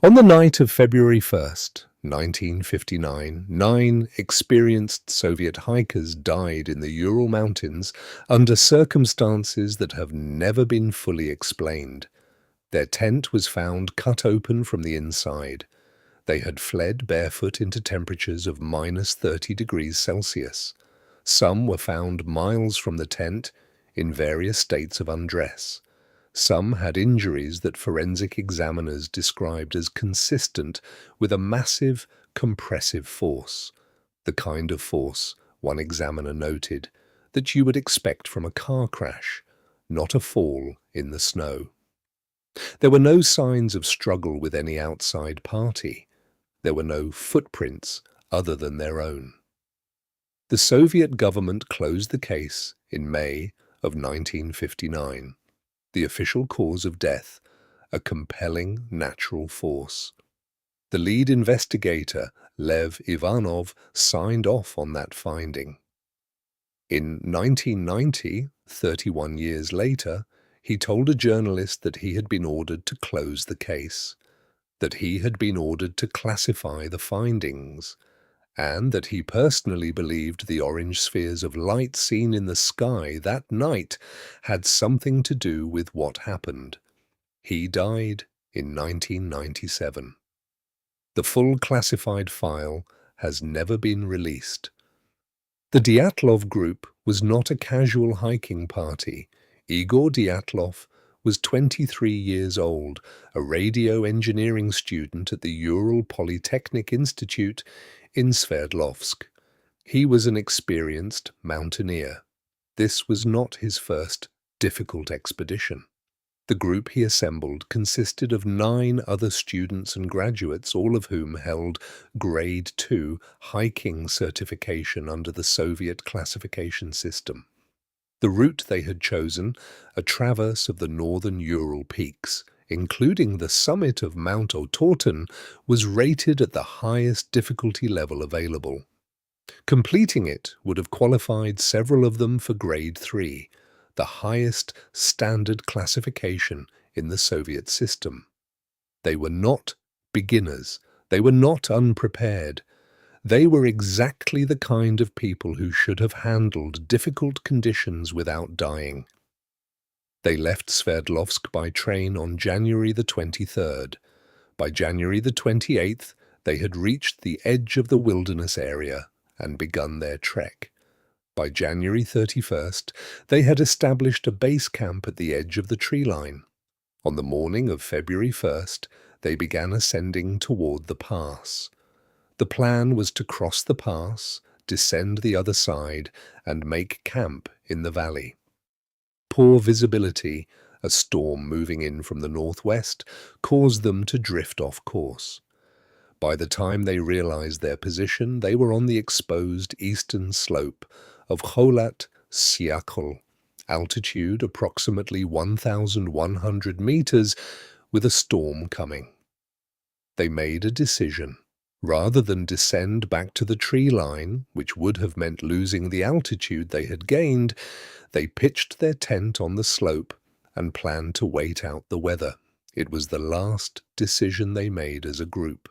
On the night of February 1st, 1959, 9 experienced Soviet hikers died in the Ural Mountains under circumstances that have never been fully explained. Their tent was found cut open from the inside. They had fled barefoot into temperatures of -30 degrees Celsius. Some were found miles from the tent in various states of undress. Some had injuries that forensic examiners described as consistent with a massive compressive force, the kind of force, one examiner noted, that you would expect from a car crash, not a fall in the snow. There were no signs of struggle with any outside party. There were no footprints other than their own. The Soviet government closed the case in May of 1959. The official cause of death, a compelling natural force. The lead investigator, Lev Ivanov, signed off on that finding. In 1990, 31 years later, he told a journalist that he had been ordered to close the case, that he had been ordered to classify the findings, and that he personally believed the orange spheres of light seen in the sky that night had something to do with what happened. He died in 1997. The full classified file has never been released. The Dyatlov group was not a casual hiking party. Igor Dyatlov was 23 years old, a radio engineering student at the Ural Polytechnic Institute in Sverdlovsk. He was an experienced mountaineer. This was not his first difficult expedition. The group he assembled consisted of 9 other students and graduates, all of whom held Grade 2 hiking certification under the Soviet classification system. The route they had chosen, a traverse of the northern Ural peaks, including the summit of Mount Otorten, was rated at the highest difficulty level available. Completing it would have qualified several of them for Grade 3, the highest standard classification in the Soviet system. They were not beginners. They were not unprepared. They were exactly the kind of people who should have handled difficult conditions without dying. They left Sverdlovsk by train on January the 23rd. By January the 28th, they had reached the edge of the wilderness area and begun their trek. By January 31st, they had established a base camp at the edge of the tree line. On the morning of February 1st, they began ascending toward the pass. The plan was to cross the pass, descend the other side, and make camp in the valley. Poor visibility, a storm moving in from the northwest, caused them to drift off course. By the time they realized their position, they were on the exposed eastern slope of Kholat Syakhl, altitude approximately 1,100 meters, with a storm coming. They made a decision. Rather than descend back to the tree line, which would have meant losing the altitude they had gained, they pitched their tent on the slope and planned to wait out the weather. It was the last decision they made as a group.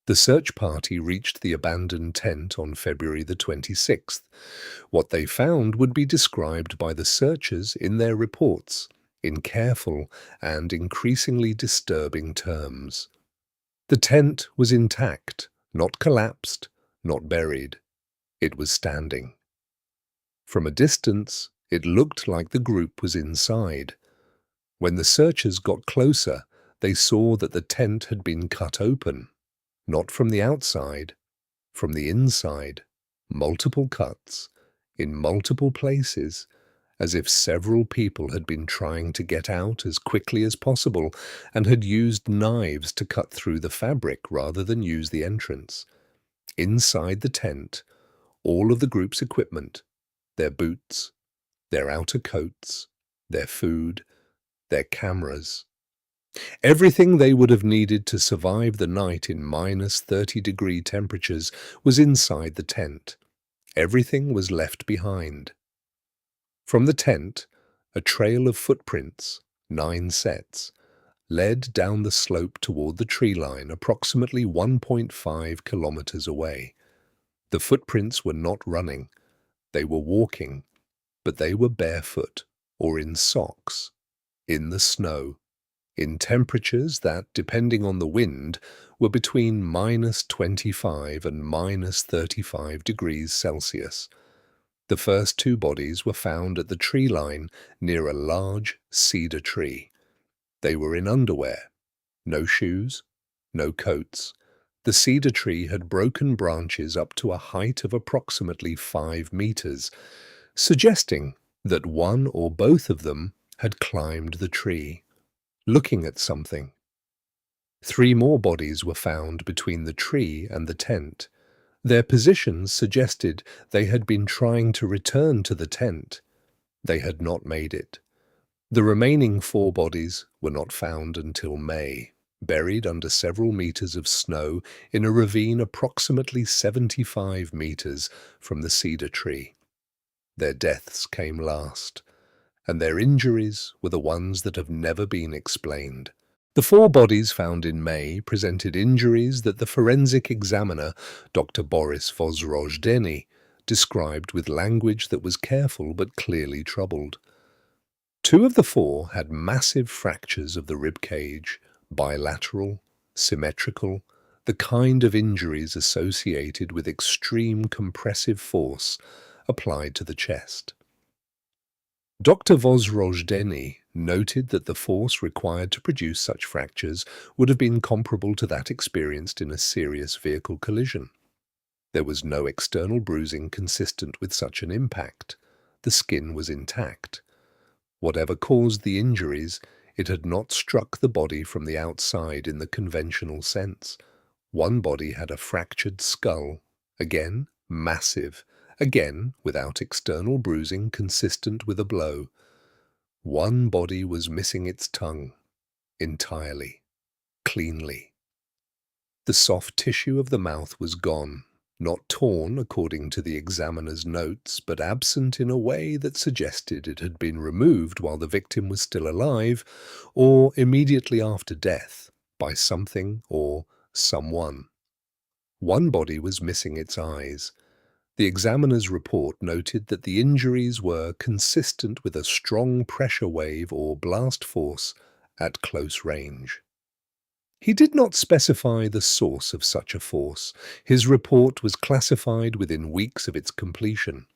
The search party reached the abandoned tent on February the 26th. What they found would be described by the searchers in their reports in careful and increasingly disturbing terms. The tent was intact, not collapsed, not buried. It was standing. From a distance, it looked like the group was inside. When the searchers got closer, they saw that the tent had been cut open, not from the outside, from the inside, multiple cuts, in multiple places, as if several people had been trying to get out as quickly as possible and had used knives to cut through the fabric rather than use the entrance. Inside the tent, all of the group's equipment, their boots, their outer coats, their food, their cameras, everything they would have needed to survive the night in -30-degree temperatures was inside the tent. Everything was left behind. From the tent, a trail of footprints, 9 sets, led down the slope toward the tree line approximately 1.5 kilometers away. The footprints were not running, they were walking, but they were barefoot or in socks, in the snow, in temperatures that, depending on the wind, were between -25 and -35 degrees Celsius. The first two bodies were found at the tree line near a large cedar tree. They were in underwear, no shoes, no coats. The cedar tree had broken branches up to a height of approximately 5 meters, suggesting that one or both of them had climbed the tree, looking at something. 3 more bodies were found between the tree and the tent. Their positions suggested they had been trying to return to the tent. They had not made it. The remaining 4 bodies were not found until May, buried under several meters of snow in a ravine approximately 75 meters from the cedar tree. Their deaths came last, and their injuries were the ones that have never been explained. The 4 bodies found in May presented injuries that the forensic examiner, Dr. Boris Vozrojdeny, described with language that was careful but clearly troubled. 2 of the 4 had massive fractures of the rib cage, bilateral, symmetrical, the kind of injuries associated with extreme compressive force applied to the chest. Dr. Vozrojdeny noted that the force required to produce such fractures would have been comparable to that experienced in a serious vehicle collision. There was no external bruising consistent with such an impact. The skin was intact. Whatever caused the injuries, it had not struck the body from the outside in the conventional sense. One body had a fractured skull, again massive, again without external bruising consistent with a blow. One body was missing its tongue, entirely, cleanly. The soft tissue of the mouth was gone, not torn according to the examiner's notes, but absent in a way that suggested it had been removed while the victim was still alive or immediately after death by something or someone. One body was missing its eyes. The examiner's report noted that the injuries were consistent with a strong pressure wave or blast force at close range. He did not specify the source of such a force. His report was classified within weeks of its completion.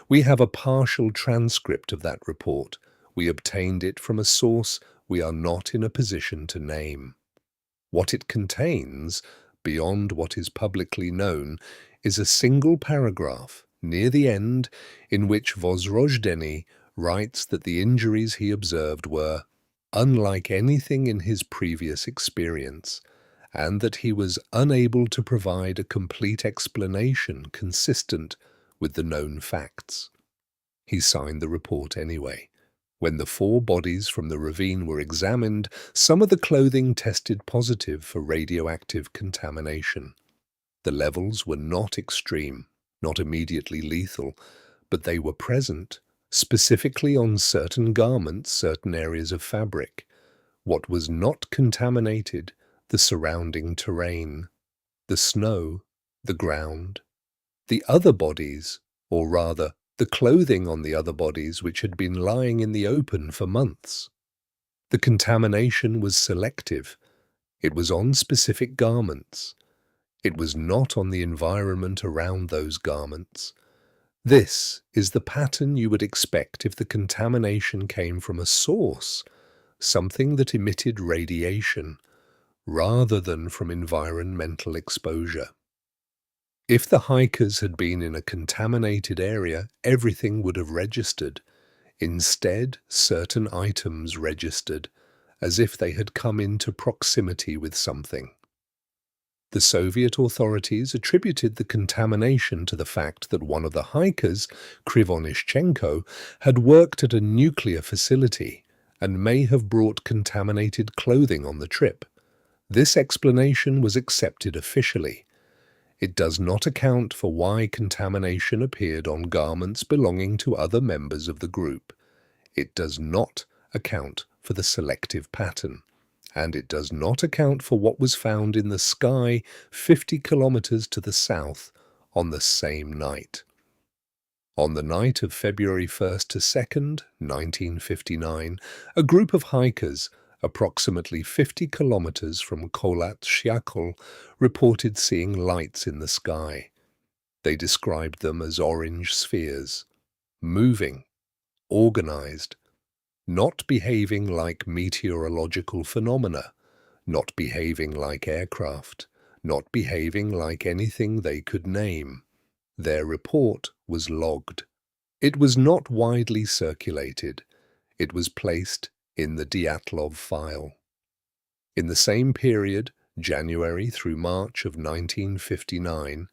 We have a partial transcript of that report. We obtained it from a source we are not in a position to name. What it contains, beyond what is publicly known, is a single paragraph near the end in which Vozrojdeny writes that the injuries he observed were unlike anything in his previous experience, and that he was unable to provide a complete explanation consistent with the known facts. He signed the report anyway. When the 4 bodies from the ravine were examined, some of the clothing tested positive for radioactive contamination. The levels were not extreme, not immediately lethal, but they were present, specifically on certain garments, certain areas of fabric. What was not contaminated, the surrounding terrain, the snow, the ground. The other bodies, or rather, the clothing on the other bodies which had been lying in the open for months. The contamination was selective. It was on specific garments. It was not on the environment around those garments. This is the pattern you would expect if the contamination came from a source, something that emitted radiation, rather than from environmental exposure. If the hikers had been in a contaminated area, everything would have registered. Instead, certain items registered, as if they had come into proximity with something. The Soviet authorities attributed the contamination to the fact that one of the hikers, Krivonishchenko, had worked at a nuclear facility and may have brought contaminated clothing on the trip. This explanation was accepted officially. It does not account for why contamination appeared on garments belonging to other members of the group. It does not account for the selective pattern. and it does not account for what was found in the sky 50 kilometers to the south on the same night. On the night of February 1st to 2nd, 1959, a group of hikers approximately 50 kilometers from Kholat Syakhl reported seeing lights in the sky. They described them as orange spheres, moving, organized, not behaving like meteorological phenomena, not behaving like aircraft, not behaving like anything they could name. Their report was logged. It was not widely circulated. It was placed in the Dyatlov file. In the same period, January through March of 1959,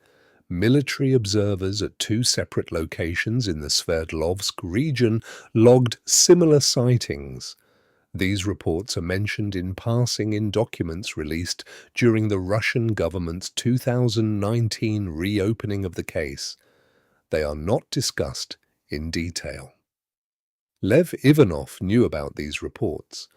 military observers at two separate locations in the Sverdlovsk region logged similar sightings. These reports are mentioned in passing in documents released during the Russian government's 2019 reopening of the case. They are not discussed in detail. Lev Ivanov knew about these reports.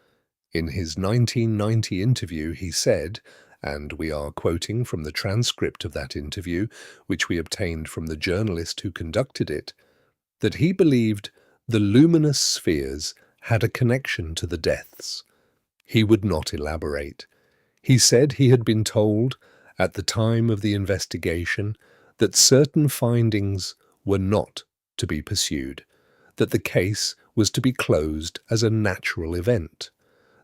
In his 1990 interview, he said, and we are quoting from the transcript of that interview, which we obtained from the journalist who conducted it, that he believed the luminous spheres had a connection to the deaths. He would not elaborate. He said he had been told, at the time of the investigation, that certain findings were not to be pursued, that the case was to be closed as a natural event,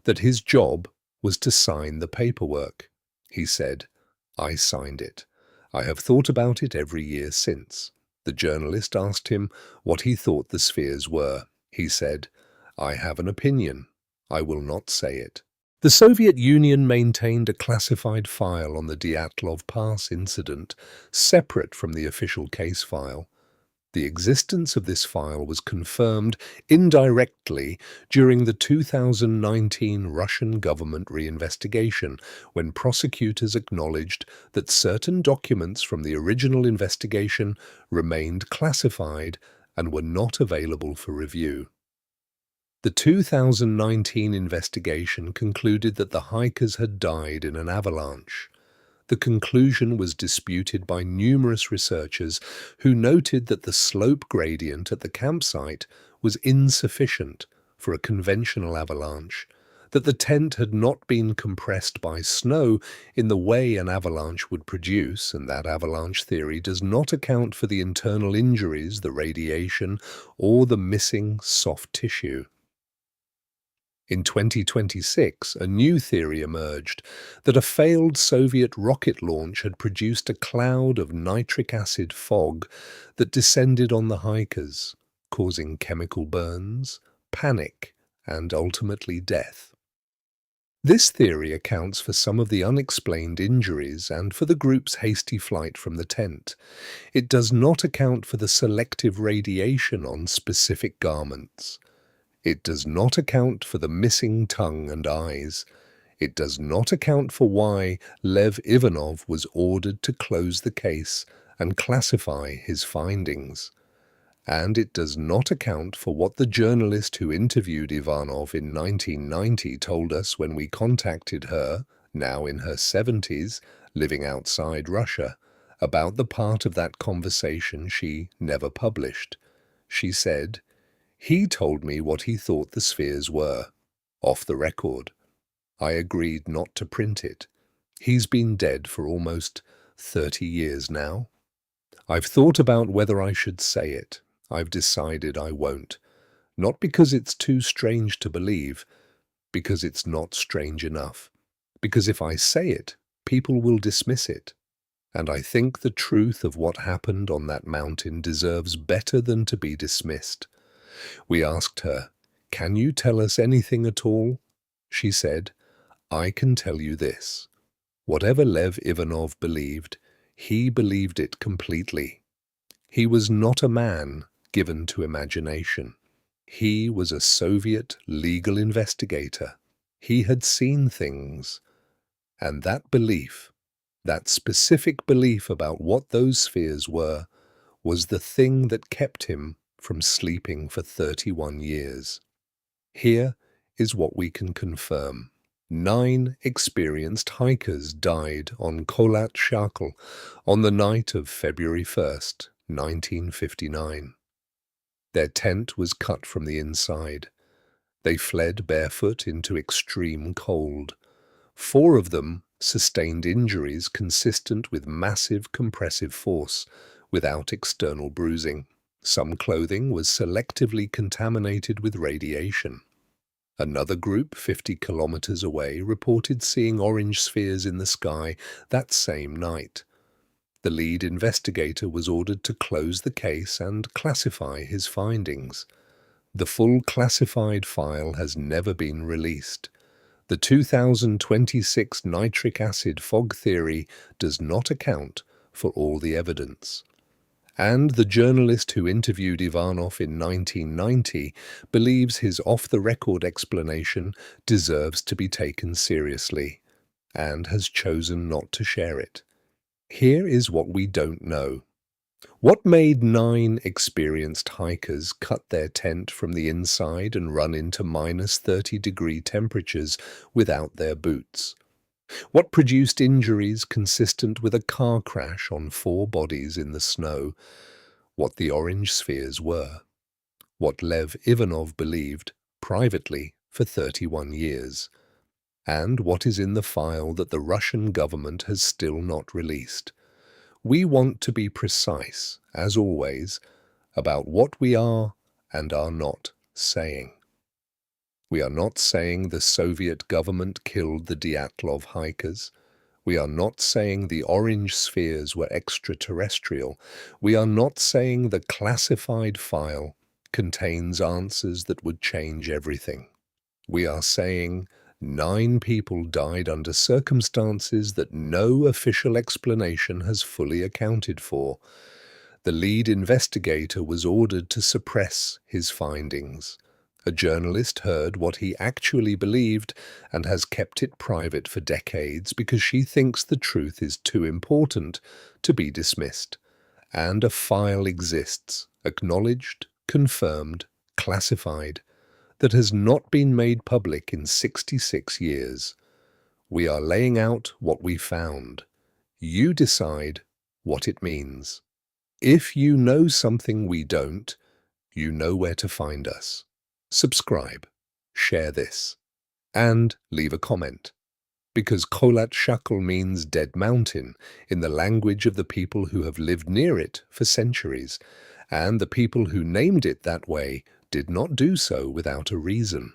that his job was to sign the paperwork. He said, "I signed it. I have thought about it every year since." The journalist asked him what he thought the spheres were. He said, "I have an opinion. I will not say it." The Soviet Union maintained a classified file on the Dyatlov Pass incident, separate from the official case file. The existence of this file was confirmed indirectly during the 2019 Russian government reinvestigation, when prosecutors acknowledged that certain documents from the original investigation remained classified and were not available for review. The 2019 investigation concluded that the hikers had died in an avalanche. The conclusion was disputed by numerous researchers who noted that the slope gradient at the campsite was insufficient for a conventional avalanche, that the tent had not been compressed by snow in the way an avalanche would produce, and that avalanche theory does not account for the internal injuries, the radiation, or the missing soft tissue. In 2026, a new theory emerged that a failed Soviet rocket launch had produced a cloud of nitric acid fog that descended on the hikers, causing chemical burns, panic, and ultimately death. This theory accounts for some of the unexplained injuries and for the group's hasty flight from the tent. It does not account for the selective radiation on specific garments. It does not account for the missing tongue and eyes. It does not account for why Lev Ivanov was ordered to close the case and classify his findings. And it does not account for what the journalist who interviewed Ivanov in 1990 told us when we contacted her, now in her 70s, living outside Russia, about the part of that conversation she never published. She said, "He told me what he thought the spheres were, off the record. I agreed not to print it. He's been dead for almost 30 years now. I've thought about whether I should say it. I've decided I won't. Not because it's too strange to believe, because it's not strange enough. Because if I say it, people will dismiss it. And I think the truth of what happened on that mountain deserves better than to be dismissed." We asked her, "Can you tell us anything at all?" She said, "I can tell you this. Whatever Lev Ivanov believed, he believed it completely. He was not a man given to imagination. He was a Soviet legal investigator. He had seen things. And that belief, that specific belief about what those spheres were, was the thing that kept him from sleeping for 31 years. Here is what we can confirm. 9 experienced hikers died on Kholat Shakal on the night of February 1st, 1959. Their tent was cut from the inside. They fled barefoot into extreme cold. 4 of them sustained injuries consistent with massive compressive force, without external bruising. Some clothing was selectively contaminated with radiation. Another group 50 kilometers away reported seeing orange spheres in the sky that same night. The lead investigator was ordered to close the case and classify his findings. The full classified file has never been released. The 2026 nitric acid fog theory does not account for all the evidence. And the journalist who interviewed Ivanov in 1990 believes his off-the-record explanation deserves to be taken seriously, and has chosen not to share it. Here is what we don't know. What made 9 experienced hikers cut their tent from the inside and run into -30-degree temperatures without their boots? What produced injuries consistent with a car crash on 4 bodies in the snow? What the orange spheres were? What Lev Ivanov believed, privately, for 31 years? And what is in the file that the Russian government has still not released? We want to be precise, as always, about what we are and are not saying. We are not saying the Soviet government killed the Dyatlov hikers. We are not saying the orange spheres were extraterrestrial. We are not saying the classified file contains answers that would change everything. We are saying 9 people died under circumstances that no official explanation has fully accounted for. The lead investigator was ordered to suppress his findings. A journalist heard what he actually believed and has kept it private for decades because she thinks the truth is too important to be dismissed. And a file exists, acknowledged, confirmed, classified, that has not been made public in 66 years. We are laying out what we found. You decide what it means. If you know something we don't, you know where to find us. Subscribe, share this, and leave a comment. Because Kholat Shakal means dead mountain in the language of the people who have lived near it for centuries, and the people who named it that way did not do so without a reason.